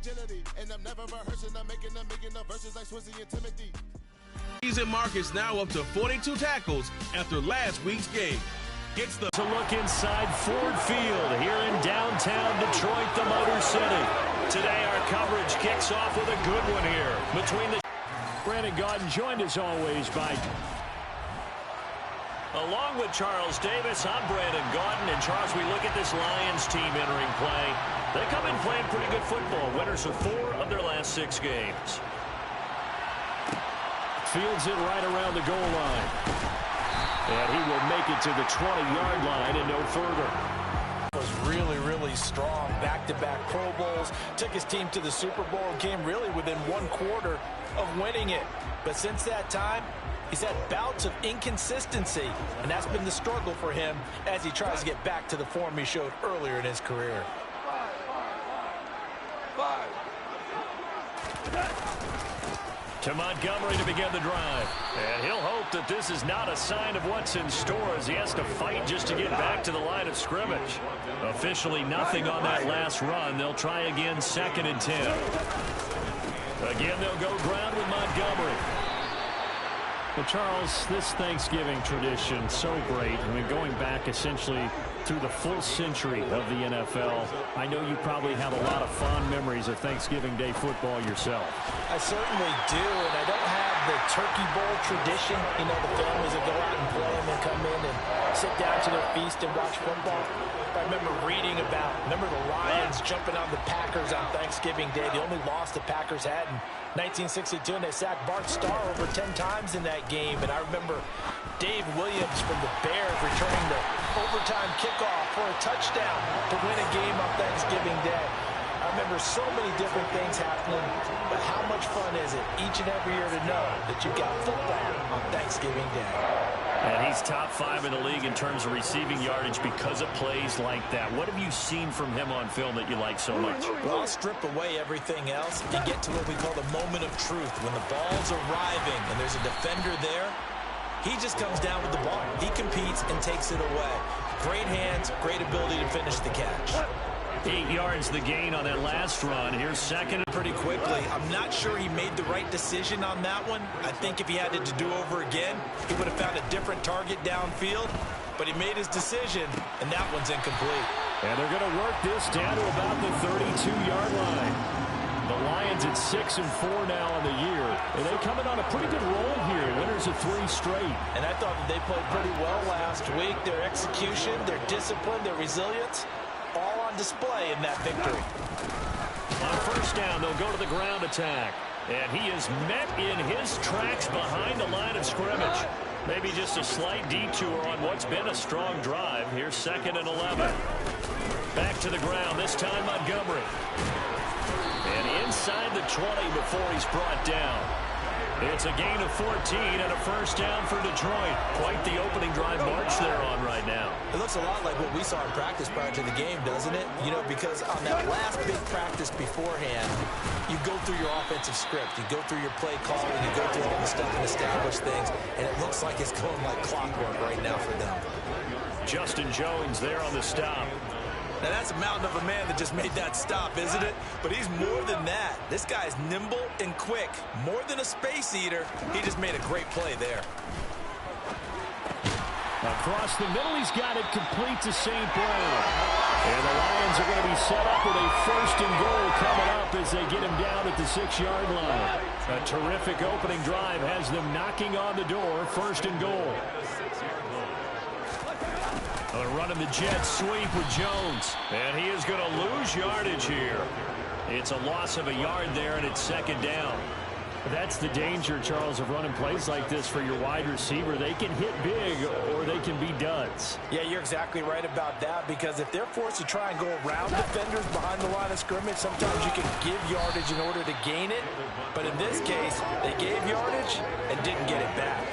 agility. And I'm never rehearsing, I'm making a million of verses like Swizzy and Timothy. Season mark is now up to 42 tackles after last week's game. It's the to look inside Ford Field here in downtown Detroit, the Motor City. Today our coverage kicks off with a good one here between the Brandon Gaudin, joined as always by along with Charles Davis. I'm Brandon Gaudin, and Charles, we look at this Lions team entering play. They come in playing pretty good football. Winners of 4 of their last 6 games. Fields it right around the goal line. And he will make it to the 20-yard line and no further. Was really strong. Back-to-back Pro Bowls. Took his team to the Super Bowl and came really within 1 quarter of winning it. But since that time, he's had bouts of inconsistency, and that's been the struggle for him as he tries to get back to the form he showed earlier in his career. To Montgomery to begin the drive. And he'll hope that this is not a sign of what's in store as he has to fight just to get back to the line of scrimmage. Officially nothing on that last run. They'll try again, 2nd and 10. Again, they'll go ground with Montgomery. Well, Charles, this Thanksgiving tradition, so great. I mean, going back essentially through the full century of the NFL, I know you probably have a lot of fond memories of Thanksgiving Day football yourself. I certainly do, and I don't have the Turkey Bowl tradition. You know, the families that go out and play and then come in and sit down to their feast and watch football. I remember reading remember the Lions jumping on the Packers on Thanksgiving Day. The only loss the Packers had in 1962, and they sacked Bart Starr over 10 times in that game. And I remember Dave Williams from the Bears returning the overtime kickoff for a touchdown to win a game on Thanksgiving Day. I remember so many different things happening, but how much fun is it each and every year to know that you've got football on Thanksgiving Day? And he's top 5 in the league in terms of receiving yardage because of plays like that. What have you seen from him on film that you like so much? Well, I'll strip away everything else and get to what we call the moment of truth. When the ball's arriving and there's a defender there, he just comes down with the ball. He competes and takes it away. Great hands, great ability to finish the catch. 8 yards the gain on that last run. Here's 2nd. Pretty quickly. I'm not sure he made the right decision on that one. I think if he had it to do over again, he would have found a different target downfield. But he made his decision, and that one's incomplete. And they're going to work this down to about the 32-yard line. The Lions at 6 and 4 now on the year. And they come in on a pretty good roll here. Winners of 3 straight. And I thought that they played pretty well last week. Their execution, their discipline, their resilience, all on display in that victory. On 1st down, they'll go to the ground attack. And he is met in his tracks behind the line of scrimmage. Maybe just a slight detour on what's been a strong drive. Here's 2nd and 11. Back to the ground, this time Montgomery. And inside the 20 before he's brought down. It's a gain of 14 and a 1st down for Detroit. Quite the opening drive march they're on right now. It looks a lot like what we saw in practice prior to the game, doesn't it? You know, because on that last big practice beforehand, you go through your offensive script. You go through your play calling. You go through all the stuff and establish things. And it looks like it's going like clockwork right now for them. Justin Jones there on the stop. Now, that's a mountain of a man that just made that stop, isn't it? But he's more than that. This guy's nimble and quick. More than a space eater, he just made a great play there. Across the middle, he's got it complete to St. Brown. And the Lions are going to be set up with a 1st and goal coming up as they get him down at the 6-yard line. A terrific opening drive has them knocking on the door. 1st and goal. They're running the jet sweep with Jones. And he is going to lose yardage here. It's a loss of a yard there, and it's 2nd down. That's the danger, Charles, of running plays like this for your wide receiver. They can hit big or they can be duds. Yeah, you're exactly right about that, because if they're forced to try and go around defenders behind the line of scrimmage, sometimes you can give yardage in order to gain it. But in this case, they gave yardage and didn't get it back.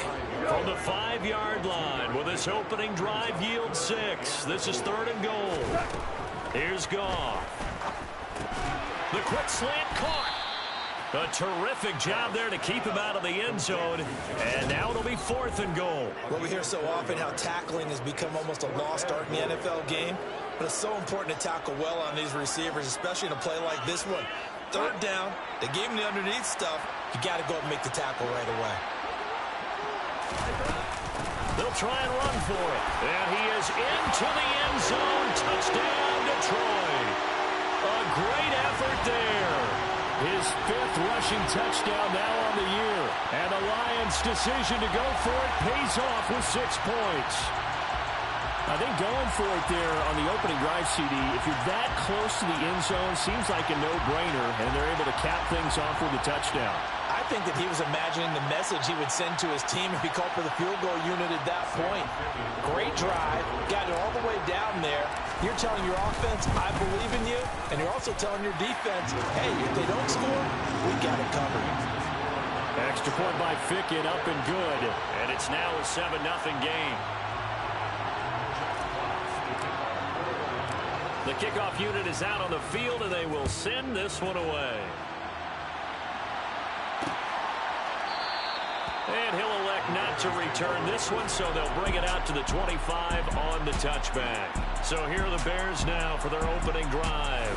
From the 5-yard line, will this opening drive yield 6? This is 3rd and goal. Here's Goff. The quick slant caught. A terrific job there to keep him out of the end zone. And now it'll be 4th and goal. Well, we hear so often how tackling has become almost a lost art in the NFL game. But it's so important to tackle well on these receivers, especially in a play like this one. third down. They gave him the underneath stuff. You got to go and make the tackle right away. They'll try and run for it. And he is into the end zone. Touchdown, Detroit. A great effort there. His 5th rushing touchdown now on the year. And the Lions' decision to go for it pays off with 6 points. I think going for it there on the opening drive, CD, if you're that close to the end zone, seems like a no-brainer, and they're able to cap things off with a touchdown. I think that he was imagining the message he would send to his team if he called for the field goal unit at that point. Great drive, got it all the way down there. You're telling your offense, I believe in you, and you're also telling your defense, hey, if they don't score, we got it covered. Extra point by Ficken, up and good, and it's now a 7-0 game. The kickoff unit is out on the field, and they will send this one away. And he'll elect not to return this one, so they'll bring it out to the 25 on the touchback. So here are the Bears now for their opening drive.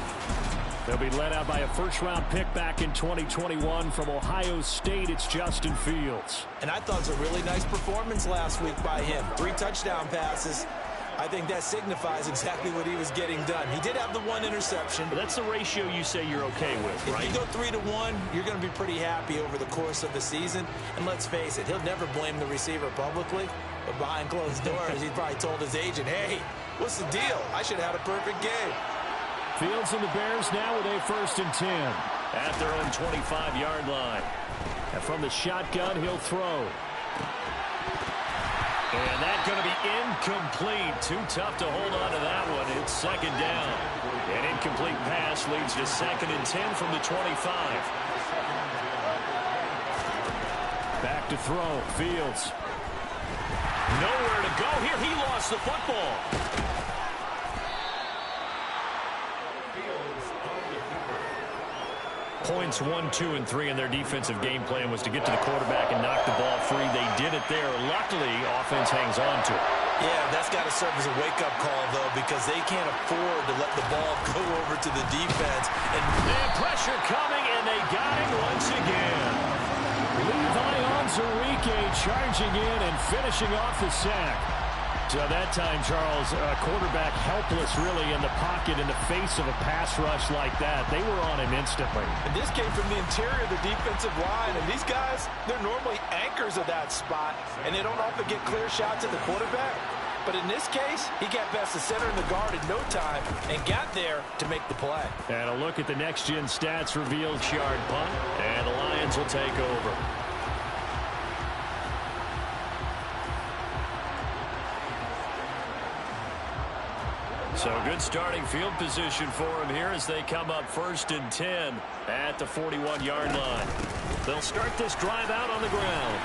They'll be led out by a first-round pick back in 2021 from Ohio State. It's Justin Fields. And I thought it was a really nice performance last week by him. 3 touchdown passes. I think that signifies exactly what he was getting done. He did have the 1 interception. But that's the ratio you say you're okay with, right? If you go 3-1, you're going to be pretty happy over the course of the season. And let's face it, he'll never blame the receiver publicly. But behind closed doors, he probably told his agent, hey, what's the deal? I should have had a perfect game. Fields and the Bears now with a 1st and 10. At their own 25-yard line. And from the shotgun, he'll throw. And that's going to be incomplete. Too tough to hold on to that one. It's 2nd down. An incomplete pass leads to 2nd and 10 from the 25. Back to throw. Fields. Nowhere to go here. He lost the football. Points 1, 2, and 3 in their defensive game plan was to get to the quarterback and knock the ball free. They did it there. Luckily, offense hangs on to it. Yeah, that's got to serve as a wake-up call, though, because they can't afford to let the ball go over to the defense. And pressure coming, and they got him once again. Levi Onwuzurike charging in and finishing off the sack. So that time, Charles, quarterback helpless really in the pocket in the face of a pass rush like that. They were on him instantly. And this came from the interior of the defensive line. And these guys, they're normally anchors of that spot. And they don't often get clear shots at the quarterback. But in this case, he got past the center and the guard in no time and got there to make the play. And a look at the next-gen stats reveals yard punt. And the Lions will take over. So good starting field position for him here as they come up 1st and 10 at the 41-yard line. They'll start this drive out on the ground.